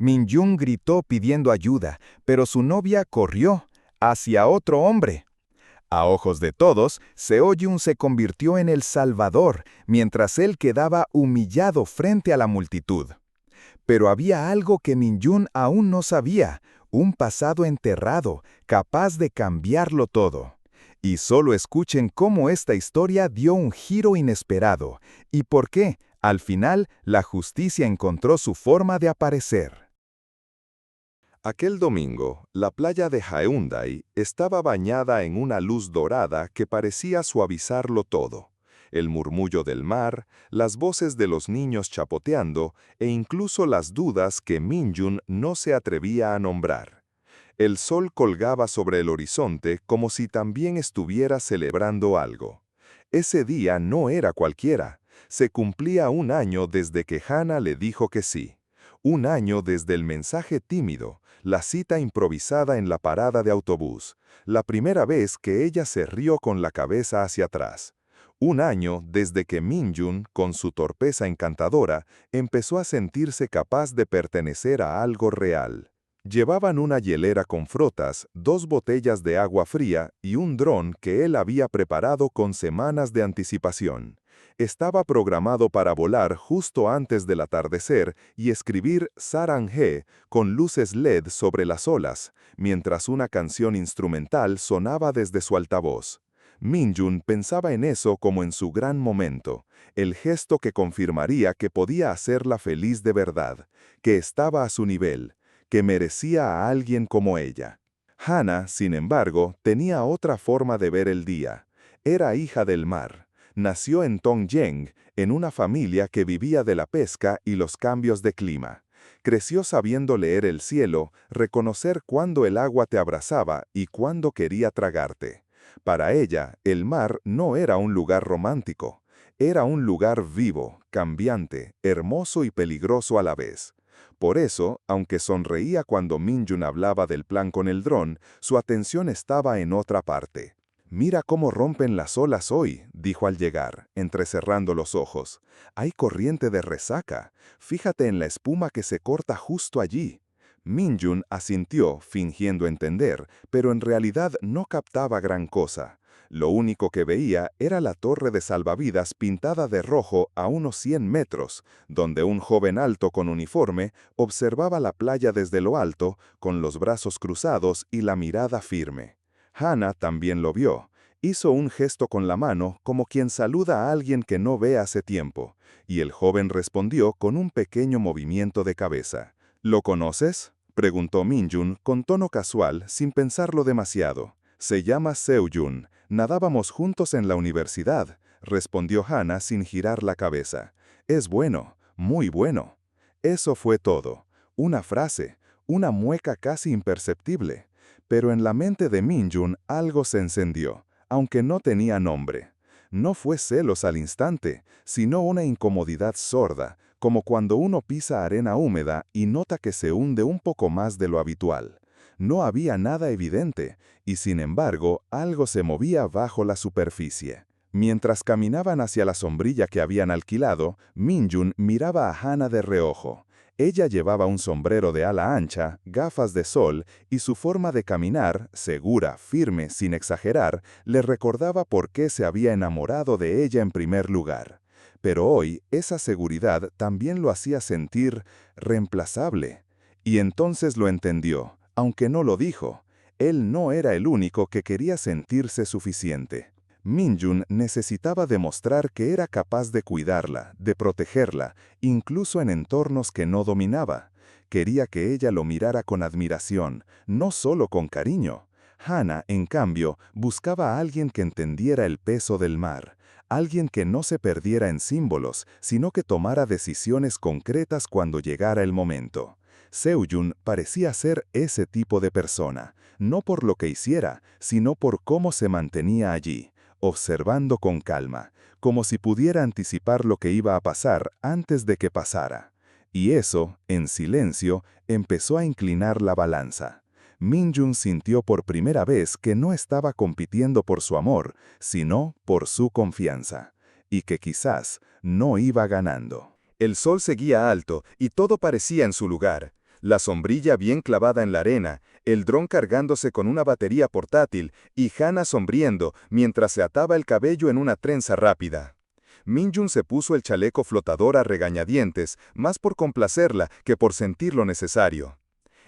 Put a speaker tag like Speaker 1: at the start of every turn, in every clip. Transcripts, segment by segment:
Speaker 1: Minjun gritó pidiendo ayuda, pero su novia corrió hacia otro hombre. A ojos de todos, Seo-jun se convirtió en el Salvador, mientras él quedaba humillado frente a la multitud. Pero había algo que Minjun aún no sabía, un pasado enterrado, capaz de cambiarlo todo. Y solo escuchen cómo esta historia dio un giro inesperado, y por qué, al final, la justicia encontró su forma de aparecer.
Speaker 2: Aquel domingo, la playa de Haeundae estaba bañada en una luz dorada que parecía suavizarlo todo. El murmullo del mar, las voces de los niños chapoteando e incluso las dudas que Minjun no se atrevía a nombrar. El sol colgaba sobre el horizonte como si también estuviera celebrando algo. Ese día no era cualquiera. Se cumplía un año desde que Hana le dijo que sí. Un año desde el mensaje tímido, la cita improvisada en la parada de autobús, la primera vez que ella se rió con la cabeza hacia atrás. Un año desde que Minjun, con su torpeza encantadora, empezó a sentirse capaz de pertenecer a algo real. Llevaban una hielera con frotas, 2 botellas de agua fría y un dron que él había preparado con semanas de anticipación. Estaba programado para volar justo antes del atardecer y escribir Saranghae con luces LED sobre las olas, mientras una canción instrumental sonaba desde su altavoz. Minjun pensaba en eso como en su gran momento, el gesto que confirmaría que podía hacerla feliz de verdad, que estaba a su nivel, que merecía a alguien como ella. Hana, sin embargo, tenía otra forma de ver el día. Era hija del mar. Nació en Tongyeng, en una familia que vivía de la pesca y los cambios de clima. Creció sabiendo leer el cielo, reconocer cuándo el agua te abrazaba y cuándo quería tragarte. Para ella, el mar no era un lugar romántico. Era un lugar vivo, cambiante, hermoso y peligroso a la vez. Por eso, aunque sonreía cuando Minjun hablaba del plan con el dron, su atención estaba en otra parte. «Mira cómo rompen las olas hoy», dijo al llegar, entrecerrando los ojos. «Hay corriente de resaca. Fíjate en la espuma que se corta justo allí». Minjun asintió, fingiendo entender, pero en realidad no captaba gran cosa. Lo único que veía era la torre de salvavidas pintada de rojo a unos 100 metros, donde un joven alto con uniforme observaba la playa desde lo alto, con los brazos cruzados y la mirada firme. Hana también lo vio. Hizo un gesto con la mano como quien saluda a alguien que no ve hace tiempo, y el joven respondió con un pequeño movimiento de cabeza. «¿Lo conoces?», preguntó Minjun con tono casual, sin pensarlo demasiado. «Se llama Seo-jun. Nadábamos juntos en la universidad», respondió Hana sin girar la cabeza. «Es bueno, muy bueno». Eso fue todo. Una frase, una mueca casi imperceptible. Pero en la mente de Minjun algo se encendió, aunque no tenía nombre. No fue celos al instante, sino una incomodidad sorda, como cuando uno pisa arena húmeda y nota que se hunde un poco más de lo habitual. No había nada evidente, y sin embargo, algo se movía bajo la superficie. Mientras caminaban hacia la sombrilla que habían alquilado, Minjun miraba a Hana de reojo. Ella llevaba un sombrero de ala ancha, gafas de sol, y su forma de caminar, segura, firme, sin exagerar, le recordaba por qué se había enamorado de ella en primer lugar. Pero hoy, esa seguridad también lo hacía sentir reemplazable. Y entonces lo entendió, aunque no lo dijo. Él no era el único que quería sentirse suficiente. Minjun necesitaba demostrar que era capaz de cuidarla, de protegerla, incluso en entornos que no dominaba. Quería que ella lo mirara con admiración, no solo con cariño. Hana, en cambio, buscaba a alguien que entendiera el peso del mar, alguien que no se perdiera en símbolos, sino que tomara decisiones concretas cuando llegara el momento. Seo-jun parecía ser ese tipo de persona, no por lo que hiciera, sino por cómo se mantenía allí, observando con calma, como si pudiera anticipar lo que iba a pasar antes de que pasara. Y eso, en silencio, empezó a inclinar la balanza. Minjun sintió por primera vez que no estaba compitiendo por su amor, sino por su confianza, y que quizás no iba ganando.
Speaker 1: El sol seguía alto y todo parecía en su lugar.
Speaker 2: la sombrilla bien clavada en la arena, el dron cargándose con una batería portátil y Hana sonriendo mientras se ataba el cabello en una trenza rápida. Minjun se puso el chaleco flotador a regañadientes, más por complacerla que por sentir lo necesario.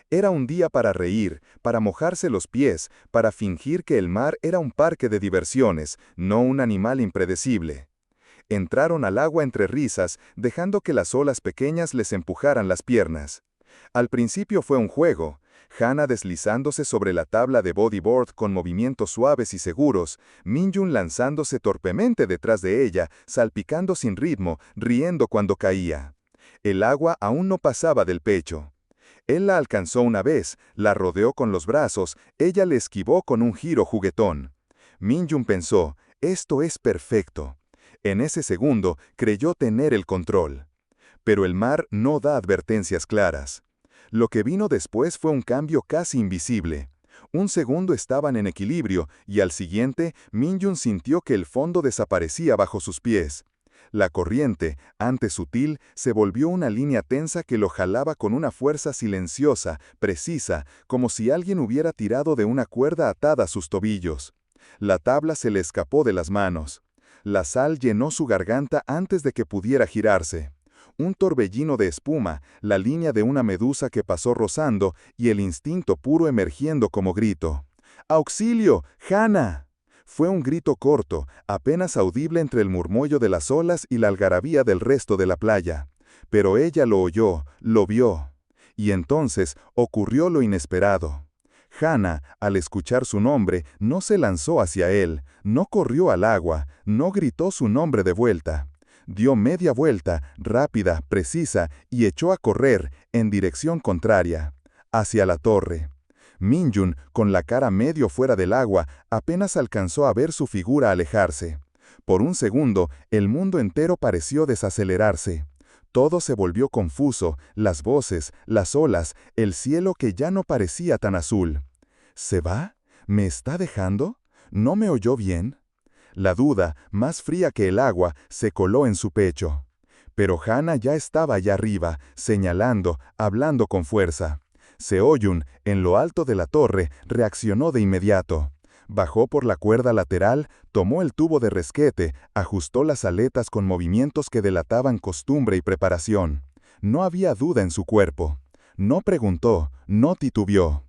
Speaker 2: Era un día para reír, para mojarse los pies, para fingir que el mar era un parque de diversiones, no un animal impredecible. Entraron al agua entre risas, dejando que las olas pequeñas les empujaran las piernas. Al principio fue un juego, Hana deslizándose sobre la tabla de bodyboard con movimientos suaves y seguros, Minjun lanzándose torpemente detrás de ella, salpicando sin ritmo, riendo cuando caía. El agua aún no pasaba del pecho. Él la alcanzó una vez, la rodeó con los brazos, ella le esquivó con un giro juguetón. Minjun pensó, esto es perfecto. En ese segundo creyó tener el control. Pero el mar no da advertencias claras. Lo que vino después fue un cambio casi invisible. Un segundo estaban en equilibrio y al siguiente Minjun sintió que el fondo desaparecía bajo sus pies. La corriente, antes sutil, se volvió una línea tensa que lo jalaba con una fuerza silenciosa, precisa, como si alguien hubiera tirado de una cuerda atada a sus tobillos. La tabla se le escapó de las manos. La sal llenó su garganta antes de que pudiera girarse. Un torbellino de espuma, la línea de una medusa que pasó rozando y el instinto puro emergiendo como grito. ¡Auxilio! ¡Hana! Fue un grito corto, apenas audible entre el murmullo de las olas y la algarabía del resto de la playa. Pero ella lo oyó, lo vio. Y entonces ocurrió lo inesperado. Hana, al escuchar su nombre, no se lanzó hacia él, no corrió al agua, no gritó su nombre de vuelta. Dio media vuelta, rápida, precisa, y echó a correr, en dirección contraria, hacia la torre. Minjun, con la cara medio fuera del agua, apenas alcanzó a ver su figura alejarse. Por un segundo, el mundo entero pareció desacelerarse. Todo se volvió confuso, las voces, las olas, el cielo que ya no parecía tan azul. ¿Se va? ¿Me está dejando? ¿No me oyó bien? La duda, más fría que el agua, se coló en su pecho. Pero Hana ya estaba allá arriba, señalando, hablando con fuerza. Seoyun, en lo alto de la torre, reaccionó de inmediato. Bajó por la cuerda lateral, tomó el tubo de resquete, ajustó las aletas con movimientos que delataban costumbre y preparación. No había duda en su cuerpo. No preguntó, no titubeó.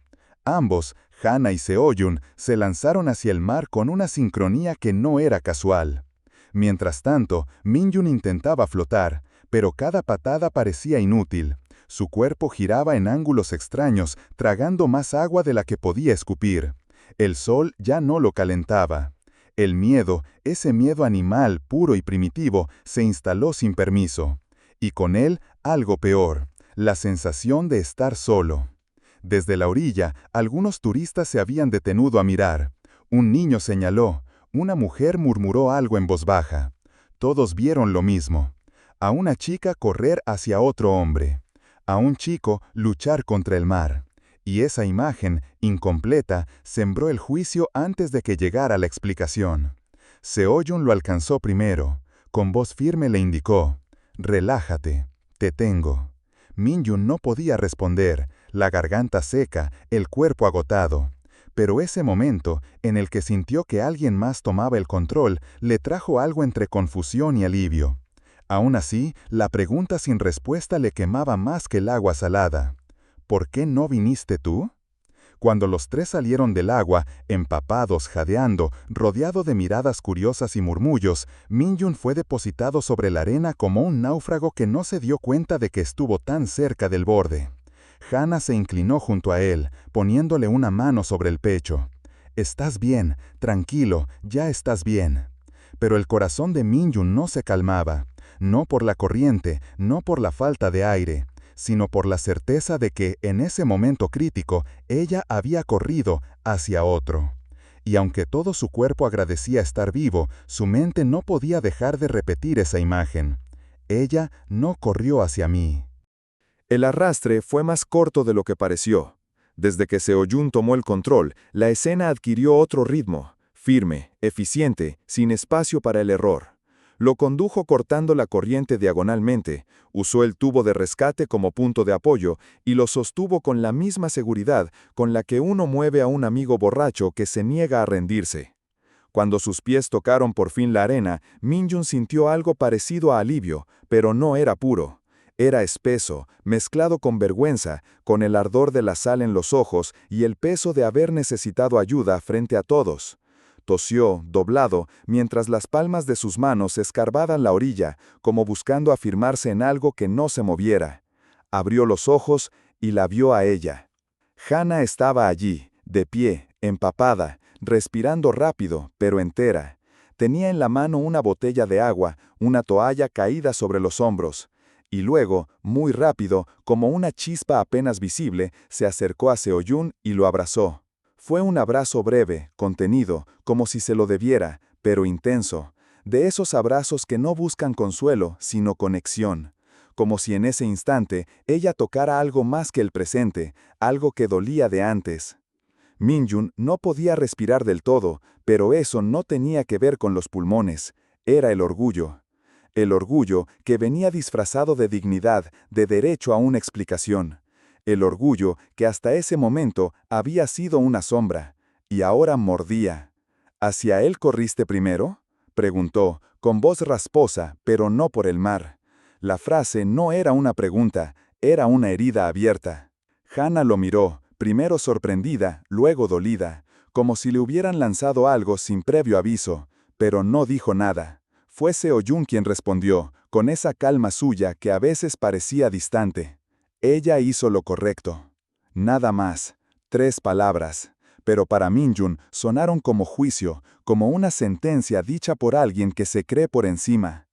Speaker 2: Ambos, Hana y Seoyun, se lanzaron hacia el mar con una sincronía que no era casual. Mientras tanto, Minjun intentaba flotar, pero cada patada parecía inútil. Su cuerpo giraba en ángulos extraños, tragando más agua de la que podía escupir. El sol ya no lo calentaba. El miedo, ese miedo animal puro y primitivo, se instaló sin permiso. Y con él, algo peor, la sensación de estar solo. Desde la orilla, algunos turistas se habían detenido a mirar. Un niño señaló, una mujer murmuró algo en voz baja. Todos vieron lo mismo. A una chica correr hacia otro hombre. A un chico luchar contra el mar. Y esa imagen, incompleta, sembró el juicio antes de que llegara la explicación. Seoyun lo alcanzó primero. Con voz firme le indicó, «Relájate, te tengo». Minjun no podía responder, la garganta seca, el cuerpo agotado. Pero ese momento, en el que sintió que alguien más tomaba el control, le trajo algo entre confusión y alivio. Aún así, la pregunta sin respuesta le quemaba más que el agua salada. ¿Por qué no viniste tú? Cuando los tres salieron del agua, empapados, jadeando, rodeado de miradas curiosas y murmullos, Minjun fue depositado sobre la arena como un náufrago que no se dio cuenta de que estuvo tan cerca del borde. Hana se inclinó junto a él, poniéndole una mano sobre el pecho. «Estás bien, tranquilo, ya estás bien». Pero el corazón de Minjun no se calmaba. No por la corriente, no por la falta de aire, sino por la certeza de que, en ese momento crítico, ella había corrido hacia otro. Y aunque todo su cuerpo agradecía estar vivo, su mente no podía dejar de repetir esa imagen. Ella no corrió hacia mí.
Speaker 1: El arrastre fue más corto de lo que pareció. Desde que Seoyun tomó el control, la escena adquirió otro ritmo, firme, eficiente, sin espacio para el error. Lo condujo cortando la corriente diagonalmente, usó el tubo de rescate como punto de apoyo y lo sostuvo con la misma seguridad con la que uno mueve a un amigo borracho que se niega a rendirse. Cuando sus pies tocaron por fin la arena, Minjun sintió algo parecido a alivio, pero no era puro. Era espeso, mezclado con vergüenza, con el ardor de la sal en los ojos y el peso de haber necesitado ayuda frente a todos. Tosió, doblado, mientras las palmas de sus manos escarbaban la orilla, como buscando afirmarse en algo que no se moviera. Abrió los ojos y la vio a ella. Hannah estaba allí, de pie, empapada, respirando rápido, pero entera. Tenía en la mano una botella de agua, una toalla caída sobre los hombros. Y luego, muy rápido, como una chispa apenas visible, se acercó a Seo-yun y lo abrazó. Fue un abrazo breve, contenido, como si se lo debiera, pero intenso. De esos abrazos que no buscan consuelo, sino conexión. Como si en ese instante ella tocara algo más que el presente, algo que dolía de antes. Minjun no podía respirar del todo, pero eso no tenía que ver con los pulmones. Era el orgullo. El orgullo que venía disfrazado de dignidad, de derecho a una explicación. El orgullo que hasta ese momento había sido una sombra, y ahora mordía. ¿Hacia él corriste primero?, preguntó, con voz rasposa, pero no por el mar. La frase no era una pregunta, era una herida abierta. Hannah lo miró, primero sorprendida, luego dolida, como si le hubieran lanzado algo sin previo aviso, pero no dijo nada. Fue Seo-yun quien respondió, con esa calma suya que a veces parecía distante. Ella hizo lo correcto. Nada más. 3 palabras. Pero para Minjun sonaron como juicio, como una sentencia dicha por alguien que se cree por encima.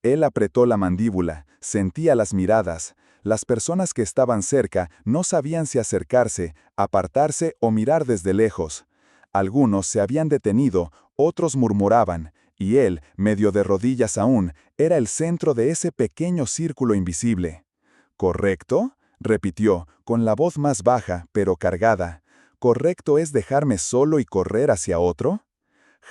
Speaker 1: Él apretó la mandíbula, sentía las miradas. Las personas que estaban cerca no sabían si acercarse, apartarse o mirar desde lejos. Algunos se habían detenido, otros murmuraban, y él, medio de rodillas aún, era el centro de ese pequeño círculo invisible. ¿Correcto?, repitió, con la voz más baja, pero cargada. ¿Correcto es dejarme solo y correr hacia otro?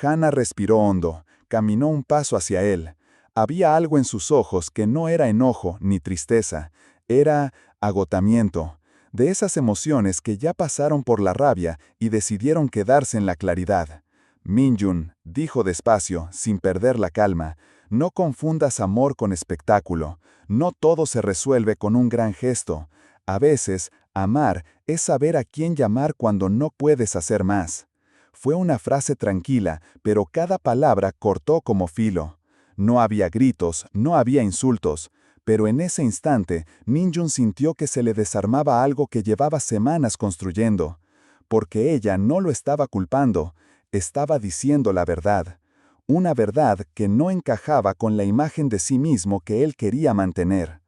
Speaker 1: Hannah respiró hondo, caminó un paso hacia él. Había algo en sus ojos que no era enojo ni tristeza, era agotamiento, de esas emociones que ya pasaron por la rabia y decidieron quedarse en la claridad. Minjun, dijo despacio, sin perder la calma, no confundas amor con espectáculo. No todo se resuelve con un gran gesto. A veces, amar es saber a quién llamar cuando no puedes hacer más. Fue una frase tranquila, pero cada palabra cortó como filo. No había gritos, no había insultos, pero en ese instante, Minjun sintió que se le desarmaba algo que llevaba semanas construyendo. Porque ella no lo estaba culpando, estaba diciendo la verdad. Una verdad que no encajaba con la imagen de sí mismo que él quería mantener.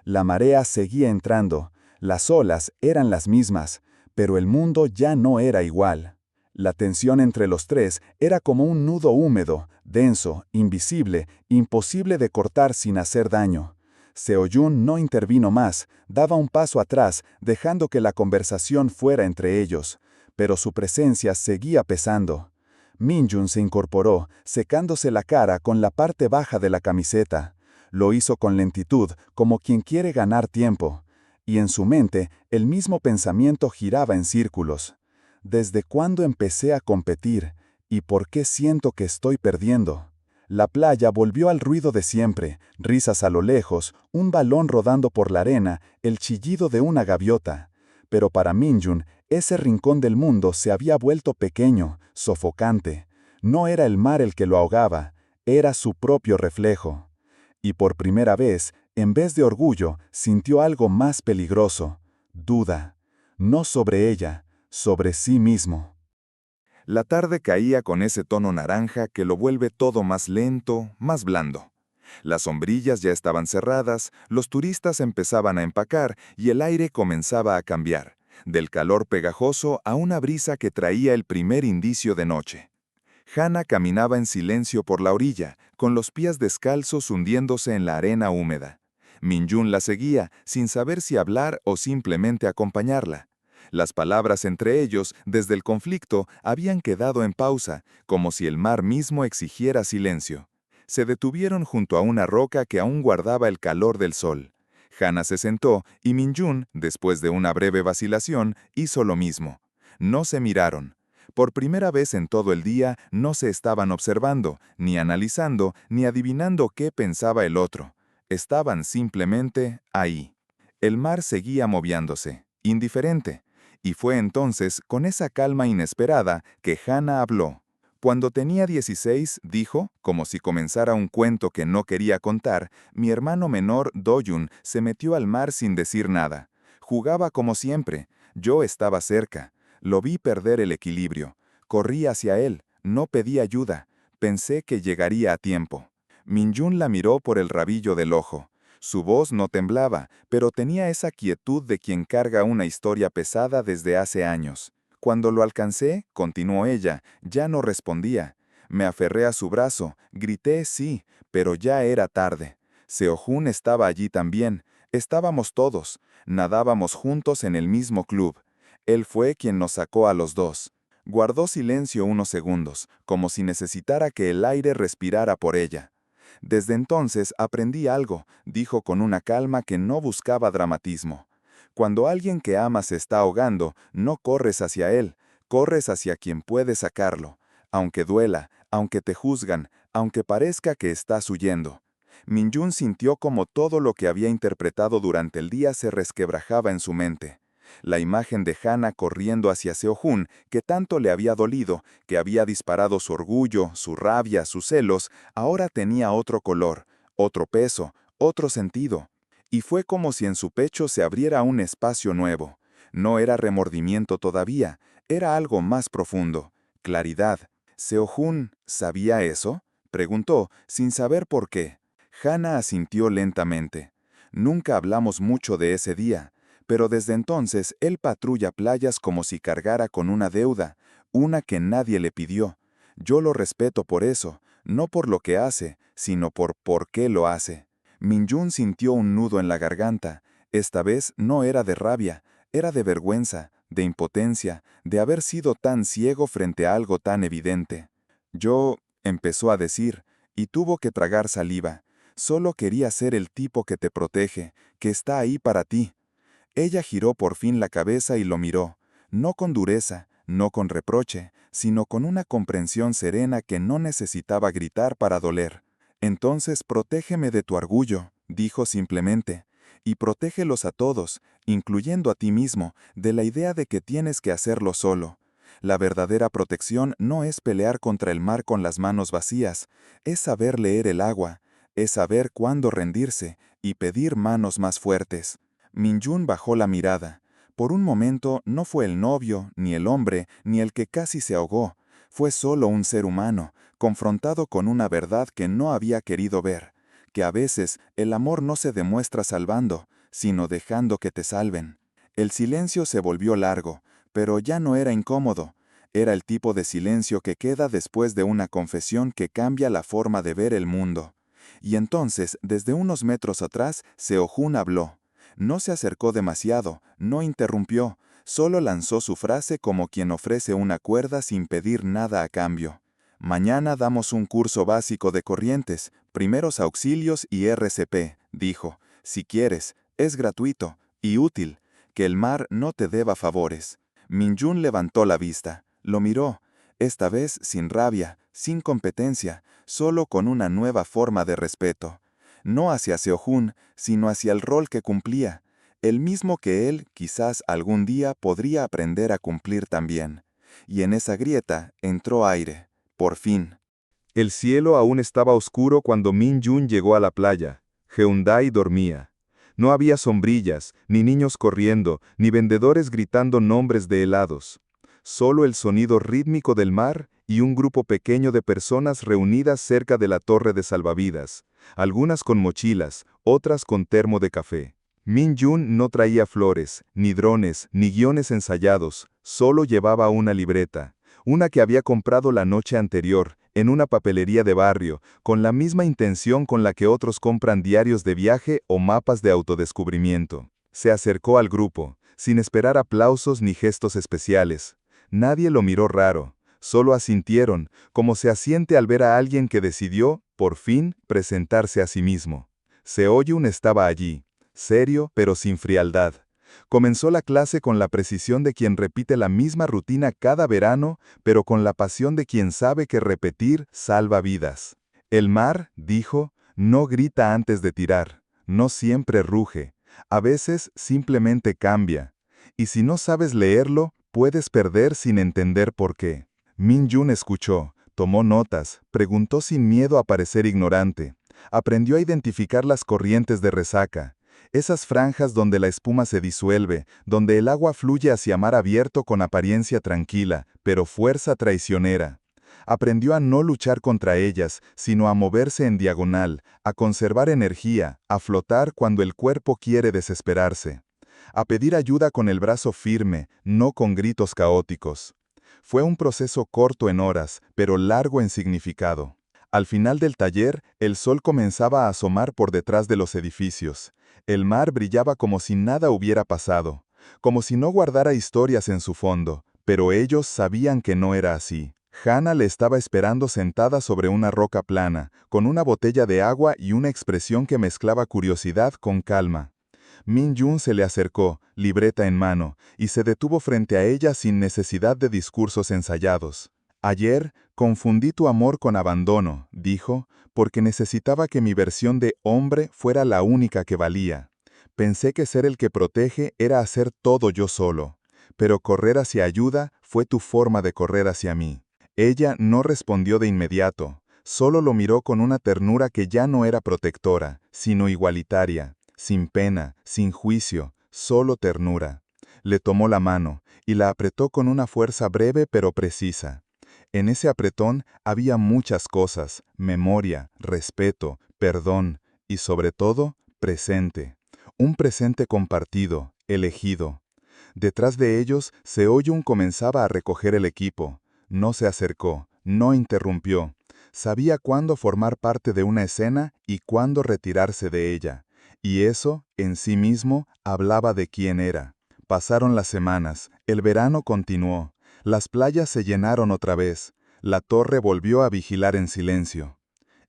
Speaker 1: La marea seguía entrando, las olas eran las mismas, pero el mundo ya no era igual. La tensión entre los tres era como un nudo húmedo, denso, invisible, imposible de cortar sin hacer daño. Seo-yun no intervino más, daba un paso atrás, dejando que la conversación fuera entre ellos, pero su presencia seguía pesando. Minjun se incorporó, secándose la cara con la parte baja de la camiseta. Lo hizo con lentitud, como quien quiere ganar tiempo. Y en su mente, el mismo pensamiento giraba en círculos. ¿Desde cuándo empecé a competir? ¿Y por qué siento que estoy perdiendo? La playa volvió al ruido de siempre, risas a lo lejos, un balón rodando por la arena, el chillido de una gaviota. Pero para Minjun, ese rincón del mundo se había vuelto pequeño, sofocante. No era el mar el que lo ahogaba, era su propio reflejo. Y por primera vez, en vez de orgullo, sintió algo más peligroso, duda. No sobre ella, sobre sí mismo.
Speaker 2: La tarde caía con ese tono naranja que lo vuelve todo más lento, más blando. Las sombrillas ya estaban cerradas, los turistas empezaban a empacar y el aire comenzaba a cambiar, del calor pegajoso a una brisa que traía el primer indicio de noche. Hannah caminaba en silencio por la orilla, con los pies descalzos hundiéndose en la arena húmeda. Minjun la seguía, sin saber si hablar o simplemente acompañarla. Las palabras entre ellos, desde el conflicto, habían quedado en pausa, como si el mar mismo exigiera silencio.
Speaker 1: Se detuvieron junto a una roca que aún guardaba el calor del sol. Hana se sentó y Minjun, después de una breve vacilación, hizo lo mismo. No se miraron. Por primera vez en todo el día no se estaban observando, ni analizando, ni adivinando qué pensaba el otro. Estaban simplemente ahí. El mar seguía moviéndose, indiferente, y fue entonces, con esa calma inesperada, que Hana habló. Cuando tenía 16, dijo, como si comenzara un cuento que no quería contar, mi hermano menor, Doyun, se metió al mar sin decir nada. Jugaba como siempre. Yo estaba cerca. Lo vi perder el equilibrio. Corrí hacia él. No pedí ayuda. Pensé que llegaría a tiempo. Minjun la miró por el rabillo del ojo. Su voz no temblaba, pero tenía esa quietud de quien carga una historia pesada desde hace años. Cuando lo alcancé, continuó ella, ya no respondía. Me aferré a su brazo, grité sí, pero ya era tarde. Seo-jun estaba allí también. Estábamos todos. Nadábamos juntos en el mismo club. Él fue quien nos sacó a los dos. Guardó silencio unos segundos, como si necesitara que el aire respirara por ella. Desde entonces aprendí algo, dijo con una calma que no buscaba dramatismo. Cuando alguien que amas se está ahogando, no corres hacia él, corres hacia quien puede sacarlo, aunque duela, aunque te juzgan, aunque parezca que estás huyendo. Minjun sintió como todo lo que había interpretado durante el día se resquebrajaba en su mente. La imagen de Hana corriendo hacia Seo-jun, que tanto le había dolido, que había disparado su orgullo, su rabia, sus celos, ahora tenía otro color, otro peso, otro sentido. Y fue como si en su pecho se abriera un espacio nuevo. No era remordimiento todavía, era algo más profundo, claridad. ¿Seo-jun sabía eso? Preguntó, sin saber por qué. Hana asintió lentamente. Nunca hablamos mucho de ese día, pero desde entonces él patrulla playas como si cargara con una deuda, una que nadie le pidió. Yo lo respeto por eso, no por lo que hace, sino por qué lo hace. Minjun sintió un nudo en la garganta. Esta vez no era de rabia, era de vergüenza, de impotencia, de haber sido tan ciego frente a algo tan evidente. Yo, empezó a decir, y tuvo que tragar saliva. Solo quería ser el tipo que te protege, que está ahí para ti. Ella giró por fin la cabeza y lo miró, no con dureza, no con reproche, sino con una comprensión serena que no necesitaba gritar para doler. Entonces protégeme de tu orgullo, dijo simplemente, y protégelos a todos, incluyendo a ti mismo, de la idea de que tienes que hacerlo solo. La verdadera protección no es pelear contra el mar con las manos vacías, es saber leer el agua, es saber cuándo rendirse y pedir manos más fuertes. Minjun bajó la mirada. Por un momento no fue el novio, ni el hombre, ni el que casi se ahogó. Fue solo un ser humano, confrontado con una verdad que no había querido ver, que a veces el amor no se demuestra salvando, sino dejando que te salven. El silencio se volvió largo, pero ya no era incómodo. Era el tipo de silencio que queda después de una confesión que cambia la forma de ver el mundo. Y entonces, desde unos metros atrás, Seo-jun habló. No se acercó demasiado, no interrumpió, solo lanzó su frase como quien ofrece una cuerda sin pedir nada a cambio. Mañana damos un curso básico de corrientes, primeros auxilios y RCP, dijo. Si quieres, es gratuito y útil. Que el mar no te deba favores. Minjun levantó la vista, lo miró, esta vez sin rabia, sin competencia, solo con una nueva forma de respeto. No hacia Seo-jun, sino hacia el rol que cumplía, el mismo que él quizás algún día podría aprender a cumplir también. Y en esa grieta entró aire, por fin.
Speaker 2: El cielo aún estaba oscuro cuando Minjun llegó a la playa. Hyundai dormía. No había sombrillas, ni niños corriendo, ni vendedores gritando nombres de helados. Solo el sonido rítmico del mar y un grupo pequeño de personas reunidas cerca de la torre de salvavidas, algunas con mochilas, otras con termo de café. Minjun no traía flores, ni drones, ni guiones ensayados, solo llevaba una libreta, una que había comprado la noche anterior, en una papelería de barrio, con la misma intención con la que otros compran diarios de viaje o mapas de autodescubrimiento. Se acercó al grupo, sin esperar aplausos ni gestos especiales. Nadie lo miró raro, solo asintieron, como se asiente al ver a alguien que decidió,
Speaker 1: por fin, presentarse a sí mismo. Seoyun estaba allí, serio pero sin frialdad. Comenzó la clase con la precisión de quien repite la misma rutina cada verano, pero con la pasión de quien sabe que repetir salva vidas. El mar, dijo, no grita antes de tirar, no siempre ruge, a veces simplemente cambia. Y si no sabes leerlo, puedes perder sin entender por qué. Min-jun escuchó, tomó notas, preguntó sin miedo a parecer ignorante. Aprendió a identificar las corrientes de resaca, esas franjas donde la espuma se disuelve, donde el agua fluye hacia mar abierto con apariencia tranquila, pero fuerza traicionera. Aprendió a no luchar contra ellas, sino a moverse en diagonal, a conservar energía, a flotar cuando el cuerpo quiere desesperarse. A pedir ayuda con el brazo firme, no con gritos caóticos. Fue un proceso corto en horas, pero largo en significado. Al final del taller, el sol comenzaba a asomar por detrás de los edificios. El mar brillaba como si nada hubiera pasado, como si no guardara historias en su fondo, pero ellos sabían que no era así. Hana le estaba esperando sentada sobre una roca plana, con una botella de agua y una expresión que mezclaba curiosidad con calma. Min-jun se le acercó, libreta en mano, y se detuvo frente a ella sin necesidad de discursos ensayados. Ayer, confundí tu amor con abandono, dijo, porque necesitaba que mi versión de hombre fuera la única que valía. Pensé que ser el que protege era hacer todo yo solo. Pero correr hacia ayuda fue tu forma de correr hacia mí. Ella no respondió de inmediato, solo lo miró con una ternura que ya no era protectora, sino igualitaria. Sin pena, sin juicio, solo ternura. Le tomó la mano y la apretó con una fuerza breve pero precisa. En ese apretón había muchas cosas: memoria, respeto, perdón y sobre todo, presente. Un presente compartido, elegido. Detrás de ellos, Seoyun comenzaba a recoger el equipo. No se acercó, no interrumpió. Sabía cuándo formar parte de una escena y cuándo retirarse de ella. Y eso, en sí mismo, hablaba de quién era. Pasaron las semanas, el verano continuó, las playas se llenaron otra vez, la torre volvió a vigilar en silencio.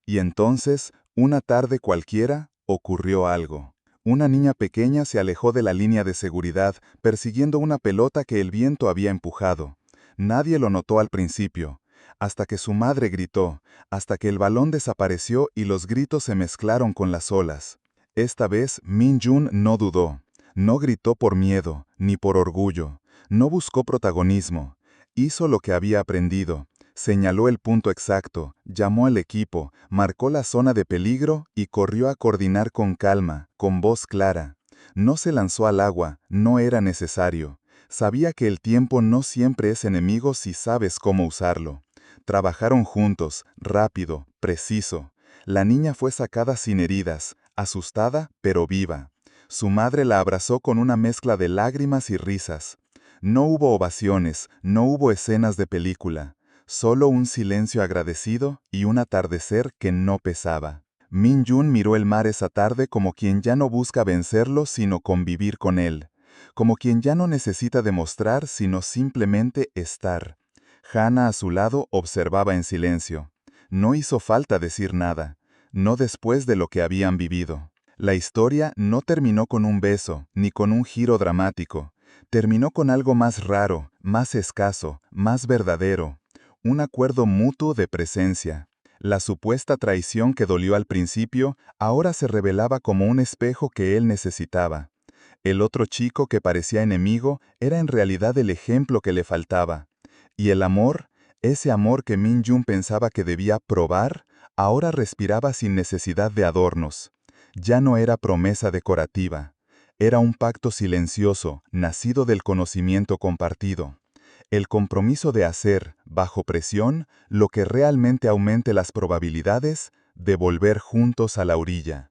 Speaker 1: Y entonces, una tarde cualquiera, ocurrió algo. Una niña pequeña se alejó de la línea de seguridad, persiguiendo una pelota que el viento había empujado. Nadie lo notó al principio, hasta que su madre gritó, hasta que el balón desapareció y los gritos se mezclaron con las olas. Esta vez Min-jun no dudó, no gritó por miedo, ni por orgullo, no buscó protagonismo, hizo lo que había aprendido, señaló el punto exacto, llamó al equipo, marcó la zona de peligro y corrió a coordinar con calma, con voz clara. No se lanzó al agua, no era necesario. Sabía que el tiempo no siempre es enemigo si sabes cómo usarlo. Trabajaron juntos, rápido, preciso. La niña fue sacada sin heridas, asustada pero viva. Su madre la abrazó con una mezcla de lágrimas y risas. No hubo ovaciones, no hubo escenas de película. Solo un silencio agradecido y un atardecer que no pesaba. Min-jun miró el mar esa tarde como quien ya no busca vencerlo sino convivir con él. Como quien ya no necesita demostrar sino simplemente estar. Hana a su lado observaba en silencio. No hizo falta decir nada. No después de lo que habían vivido. La historia no terminó con un beso, ni con un giro dramático. Terminó con algo más raro, más escaso, más verdadero. Un acuerdo mutuo de presencia. La supuesta traición que dolió al principio, ahora se revelaba como un espejo que él necesitaba. El otro chico que parecía enemigo era en realidad el ejemplo que le faltaba. Y el amor, ese amor que Min-jun pensaba que debía probar, ahora respiraba sin necesidad de adornos. Ya no era promesa decorativa. Era un pacto silencioso, nacido del conocimiento compartido. El compromiso de hacer, bajo presión, lo que realmente aumente las probabilidades de volver juntos a la orilla.